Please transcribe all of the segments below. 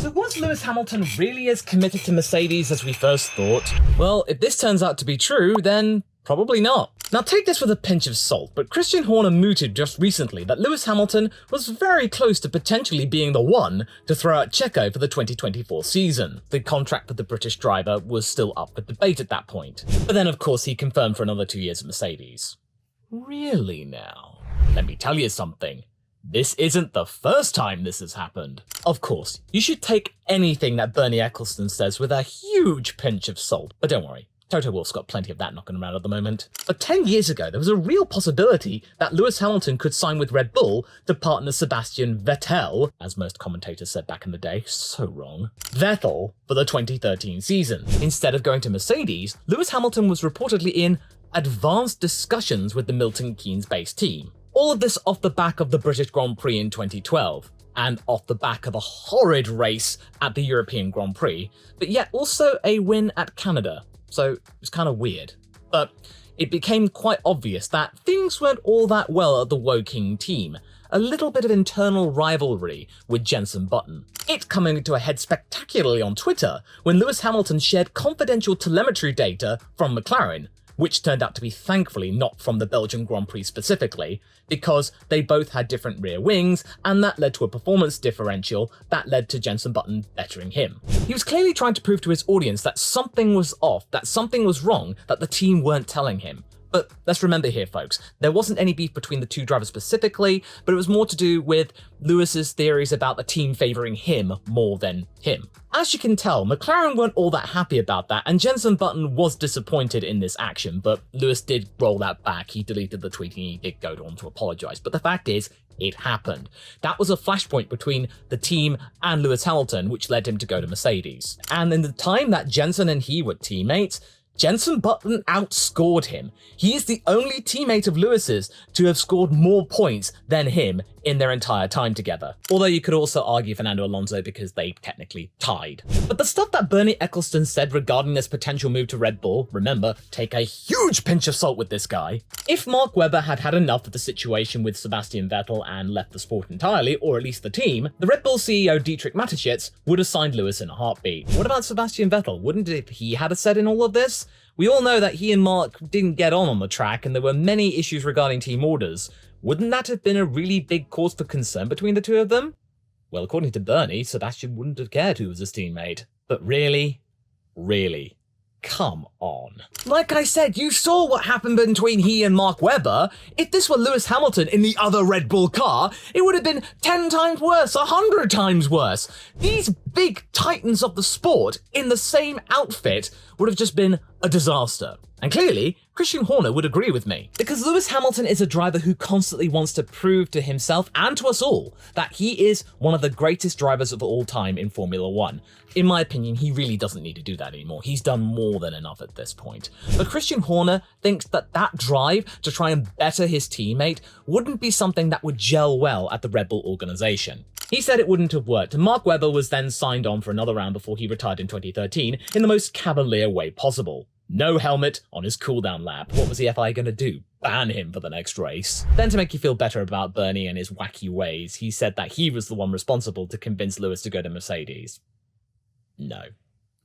So was Lewis Hamilton really as committed to Mercedes as we first thought? Well, if this turns out to be true, then probably not. Now take this with a pinch of salt, but Christian Horner mooted just recently that Lewis Hamilton was very close to potentially being the one to throw out Checo for the 2024 season. The contract with the British driver was still up for debate at that point. But then of course he confirmed for another 2 years at Mercedes. Really now? Let me tell you something. This isn't the first time this has happened. Of course, you should take anything that Bernie Ecclestone says with a huge pinch of salt, but don't worry. Toto Wolff's got plenty of that knocking around at the moment. But 10 years ago, there was a real possibility that Lewis Hamilton could sign with Red Bull to partner Sebastian Vettel, as most commentators said back in the day, so wrong, Vettel for the 2013 season. Instead of going to Mercedes, Lewis Hamilton was reportedly in advanced discussions with the Milton Keynes-based team. All of this off the back of the British Grand Prix in 2012, and off the back of a horrid race at the European Grand Prix, but yet also a win at Canada. So it's kind of weird. But it became quite obvious that things weren't all that well at the Woking team. A little bit of internal rivalry with Jenson Button. It coming to a head spectacularly on Twitter when Lewis Hamilton shared confidential telemetry data from McLaren, which turned out to be thankfully not from the Belgian Grand Prix specifically, because they both had different rear wings, and that led to a performance differential that led to Jenson Button bettering him. He was clearly trying to prove to his audience that something was off, that something was wrong, that the team weren't telling him. But let's remember here, folks, there wasn't any beef between the two drivers specifically, but it was more to do with Lewis's theories about the team favouring him more than him. As you can tell, McLaren weren't all that happy about that, and Jenson Button was disappointed in this action, but Lewis did roll that back. He deleted the tweet and he did go on to apologise. But the fact is, it happened. That was a flashpoint between the team and Lewis Hamilton, which led him to go to Mercedes. And in the time that Jenson and he were teammates, Jenson Button outscored him. He is the only teammate of Lewis's to have scored more points than him in their entire time together. Although you could also argue Fernando Alonso because they technically tied. But the stuff that Bernie Ecclestone said regarding this potential move to Red Bull, remember, take a huge pinch of salt with this guy. If Mark Webber had had enough of the situation with Sebastian Vettel and left the sport entirely, or at least the team, the Red Bull CEO Dietrich Mateschitz would have signed Lewis in a heartbeat. What about Sebastian Vettel? Wouldn't it if he had a say in all of this? We all know that he and Mark didn't get on the track and there were many issues regarding team orders. Wouldn't that have been a really big cause for concern between the two of them? Well, according to Bernie, Sebastian wouldn't have cared who was his teammate. But really? Really? Come on. Like I said, you saw what happened between he and Mark Webber. If this were Lewis Hamilton in the other Red Bull car, it would have been 10 times worse, 100 times worse. These big titans of the sport in the same outfit would have just been a disaster. And clearly, Christian Horner would agree with me. Because Lewis Hamilton is a driver who constantly wants to prove to himself and to us all that he is one of the greatest drivers of all time in Formula One. In my opinion, he really doesn't need to do that anymore. He's done more than enough at this point. But Christian Horner thinks that that drive to try and better his teammate wouldn't be something that would gel well at the Red Bull organization. He said it wouldn't have worked, and Mark Webber was then signed on for another round before he retired in 2013 in the most cavalier way possible. No helmet on his cooldown lap. What was the FI going to do? Ban him for the next race? Then to make you feel better about Bernie and his wacky ways, he said that he was the one responsible to convince Lewis to go to Mercedes. No.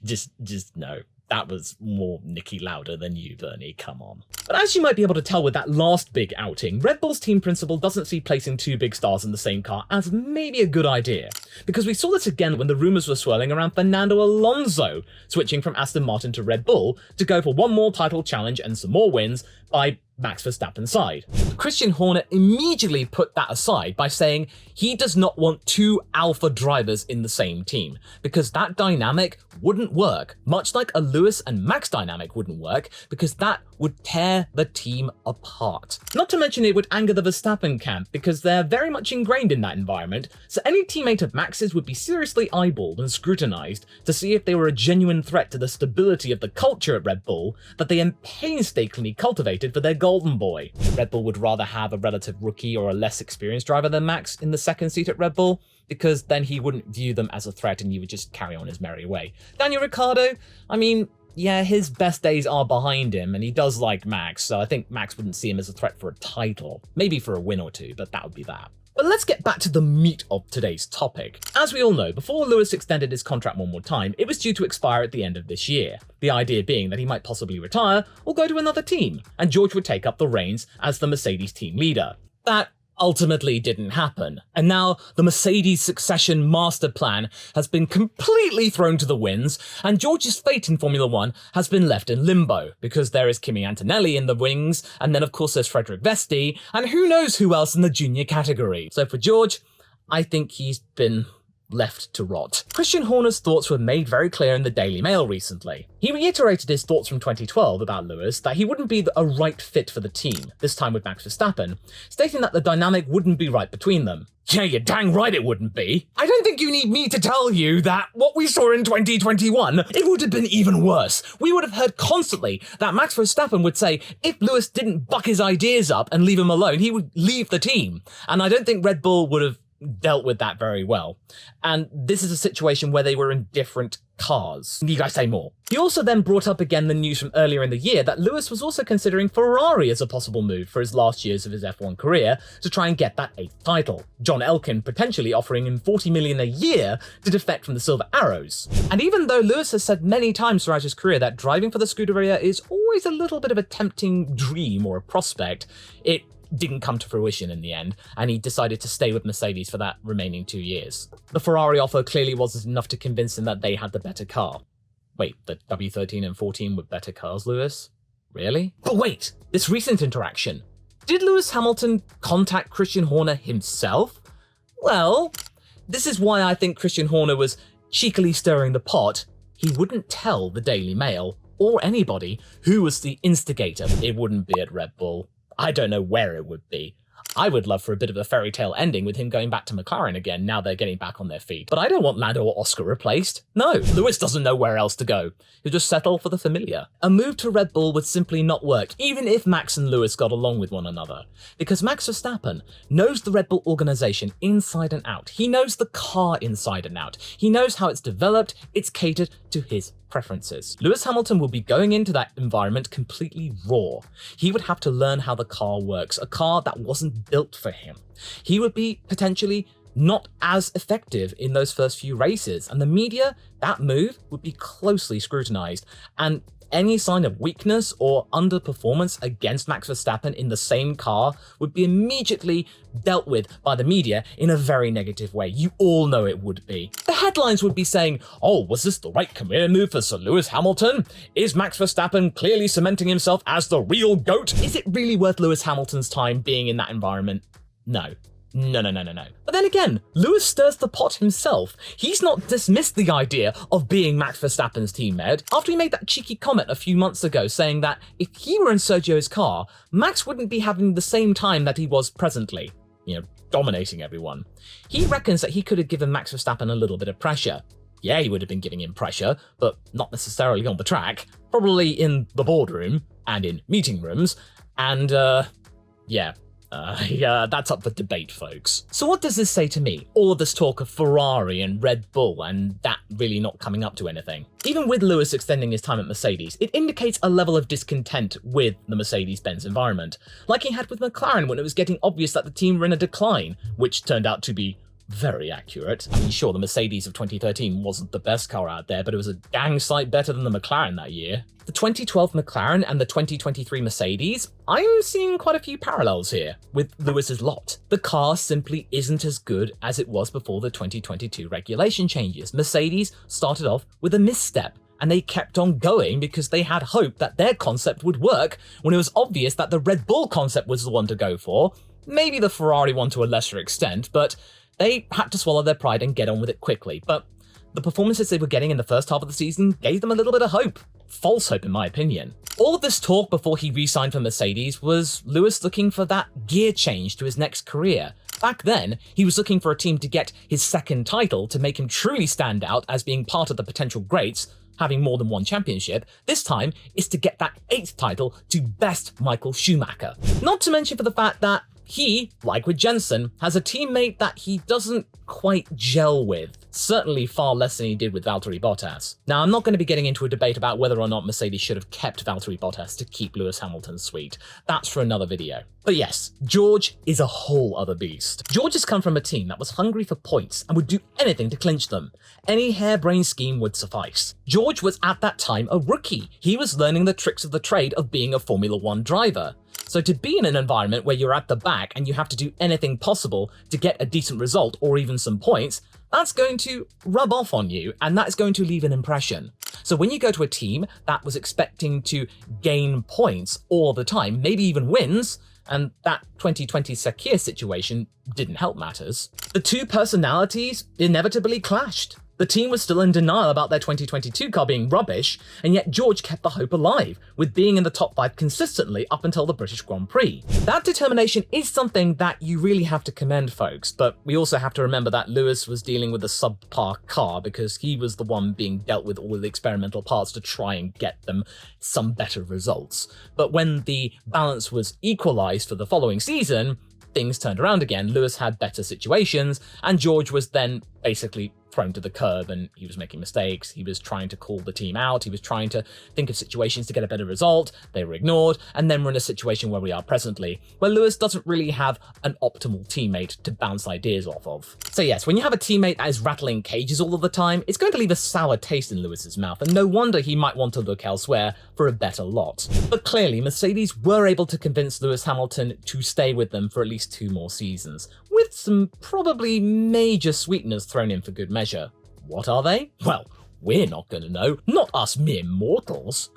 Just no. That was more Niki Lauda than you, Bernie, come on. But as you might be able to tell with that last big outing, Red Bull's team principal doesn't see placing two big stars in the same car as maybe a good idea. Because we saw this again when the rumours were swirling around Fernando Alonso switching from Aston Martin to Red Bull to go for one more title challenge and some more wins by Max Verstappen's side. Christian Horner immediately put that aside by saying he does not want two alpha drivers in the same team, because that dynamic wouldn't work, much like a Lewis and Max dynamic wouldn't work, because that would tear the team apart. Not to mention it would anger the Verstappen camp, because they're very much ingrained in that environment, so any teammate of Max's would be seriously eyeballed and scrutinized to see if they were a genuine threat to the stability of the culture at Red Bull that they painstakingly cultivated for their golden boy. Red Bull would rather have a relative rookie or a less experienced driver than Max in the second seat at Red Bull, because then he wouldn't view them as a threat and he would just carry on his merry way. Daniel Ricciardo, I mean, yeah, his best days are behind him and he does like Max, so I think Max wouldn't see him as a threat for a title. Maybe for a win or two, but that would be that. But let's get back to the meat of today's topic. As we all know, before Lewis extended his contract one more time, it was due to expire at the end of this year. The idea being that he might possibly retire or go to another team, and George would take up the reins as the Mercedes team leader. That ultimately didn't happen, and now the Mercedes succession master plan has been completely thrown to the winds, and George's fate in Formula One has been left in limbo, because there is Kimi Antonelli in the wings, and then of course there's Frederick Vesti, and who knows who else in the junior category. So for George, I think he's been left to rot. Christian Horner's thoughts were made very clear in the Daily Mail recently. He reiterated his thoughts from 2012 about Lewis that he wouldn't be a right fit for the team, this time with Max Verstappen, stating that the dynamic wouldn't be right between them. Yeah, you're dang right it wouldn't be. I don't think you need me to tell you that what we saw in 2021, it would have been even worse. We would have heard constantly that Max Verstappen would say if Lewis didn't buck his ideas up and leave him alone, he would leave the team. And I don't think Red Bull would have dealt with that very well. And this is a situation where they were in different cars. You guys say more. He also then brought up again the news from earlier in the year that Lewis was also considering Ferrari as a possible move for his last years of his F1 career to try and get that 8th title. John Elkann potentially offering him $40 million a year to defect from the Silver Arrows. And even though Lewis has said many times throughout his career that driving for the Scuderia is always a little bit of a tempting dream or a prospect, it didn't come to fruition in the end, and he decided to stay with Mercedes for that remaining 2 years. The Ferrari offer clearly wasn't enough to convince him that they had the better car. Wait, the W13 and 14 were better cars, Lewis? Really? But wait, this recent interaction. Did Lewis Hamilton contact Christian Horner himself? Well, this is why I think Christian Horner was cheekily stirring the pot. He wouldn't tell the Daily Mail, or anybody, who was the instigator. It wouldn't be at Red Bull. I don't know where it would be. I would love for a bit of a fairy tale ending with him going back to McLaren again now they're getting back on their feet. But I don't want Lando or Oscar replaced. No, Lewis doesn't know where else to go. He'll just settle for the familiar. A move to Red Bull would simply not work, even if Max and Lewis got along with one another. Because Max Verstappen knows the Red Bull organization inside and out. He knows the car inside and out. He knows how it's developed, it's catered to his preferences. Lewis Hamilton will be going into that environment completely raw. He would have to learn how the car works, a car that wasn't built for him. He would be potentially not as effective in those first few races, and the media, that move would be closely scrutinized, and any sign of weakness or underperformance against Max Verstappen in the same car would be immediately dealt with by the media in a very negative way. You all know it would be. The headlines would be saying, oh, was this the right career move for Sir Lewis Hamilton? Is Max Verstappen clearly cementing himself as the real GOAT? Is it really worth Lewis Hamilton's time being in that environment? No. No. But then again, Lewis stirs the pot himself. He's not dismissed the idea of being Max Verstappen's teammate after he made that cheeky comment a few months ago saying that if he were in Sergio's car, Max wouldn't be having the same time that he was presently, dominating everyone. He reckons that he could have given Max Verstappen a little bit of pressure. Yeah, he would have been giving him pressure, but not necessarily on the track, probably in the boardroom and in meeting rooms, and that's up for debate, folks. So what does this say to me? All of this talk of Ferrari and Red Bull and that really not coming up to anything. Even with Lewis extending his time at Mercedes, it indicates a level of discontent with the Mercedes-Benz environment, like he had with McLaren when it was getting obvious that the team were in a decline, which turned out to be very accurate. I mean, sure, the Mercedes of 2013 wasn't the best car out there, but it was a dang sight better than the McLaren that year. The 2012 McLaren and the 2023 Mercedes, I'm seeing quite a few parallels here with Lewis's lot. The car simply isn't as good as it was before the 2022 regulation changes. Mercedes started off with a misstep, and they kept on going because they had hope that their concept would work when it was obvious that the Red Bull concept was the one to go for. Maybe the Ferrari one to a lesser extent, but they had to swallow their pride and get on with it quickly. But the performances they were getting in the first half of the season gave them a little bit of hope. False hope, in my opinion. All of this talk before he re-signed for Mercedes was Lewis looking for that gear change to his next career. Back then, he was looking for a team to get his second title to make him truly stand out as being part of the potential greats, having more than one championship. This time is to get that 8th title to best Michael Schumacher. Not to mention for the fact that he, like with Jensen, has a teammate that he doesn't quite gel with. certainly far less than he did with Valtteri Bottas. Now, I'm not going to be getting into a debate about whether or not Mercedes should have kept Valtteri Bottas to keep Lewis Hamilton's suite. That's for another video. But yes, George is a whole other beast. George has come from a team that was hungry for points and would do anything to clinch them. Any harebrained scheme would suffice. George was at that time a rookie. He was learning the tricks of the trade of being a Formula One driver. So to be in an environment where you're at the back and you have to do anything possible to get a decent result or even some points, that's going to rub off on you and that's going to leave an impression. So when you go to a team that was expecting to gain points all the time, maybe even wins, and that 2020 Sakir situation didn't help matters, the two personalities inevitably clashed. The team was still in denial about their 2022 car being rubbish, and yet George kept the hope alive, with being in the top 5 consistently up until the British Grand Prix. That determination is something that you really have to commend, folks, but we also have to remember that Lewis was dealing with a subpar car because he was the one being dealt with all of the experimental parts to try and get them some better results. But when the balance was equalized for the following season, things turned around again. Lewis had better situations, and George was then basically thrown to the curb and he was making mistakes. He was trying to call the team out. He was trying to think of situations to get a better result. They were ignored. And then we're in a situation where we are presently, where Lewis doesn't really have an optimal teammate to bounce ideas off of. So yes, when you have a teammate that is rattling cages all of the time, it's going to leave a sour taste in Lewis's mouth, and no wonder he might want to look elsewhere for a better lot. But clearly, Mercedes were able to convince Lewis Hamilton to stay with them for at least 2 more seasons, with some probably major sweeteners thrown in for good measure. What are they? Well, we're not going to know, not us mere mortals.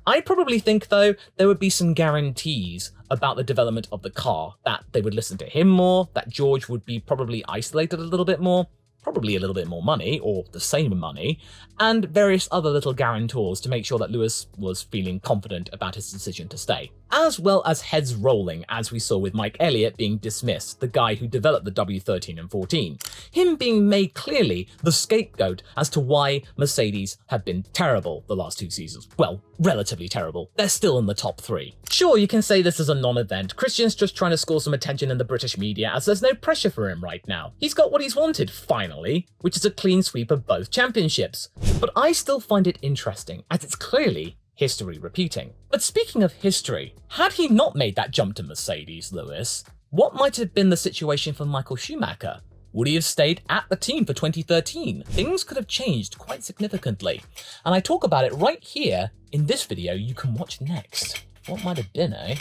I probably think, though, there would be some guarantees about the development of the car, that they would listen to him more, that George would be probably isolated a little bit more, probably a little bit more money, or the same money, and various other little guarantors to make sure that Lewis was feeling confident about his decision to stay. As well as heads rolling, as we saw with Mike Elliott being dismissed, the guy who developed the W13 and 14. Him being made clearly the scapegoat as to why Mercedes had been terrible the last 2 seasons. Well, relatively terrible. They're still in the top 3. Sure, you can say this is a non-event. Christian's just trying to score some attention in the British media as there's no pressure for him right now. He's got what he's wanted, finally, which is a clean sweep of both championships. But I still find it interesting, as it's clearly history repeating. But speaking of history, had he not made that jump to Mercedes, Lewis, what might have been the situation for Michael Schumacher? Would he have stayed at the team for 2013? Things could have changed quite significantly. And I talk about it right here in this video you can watch next. What might have been, eh?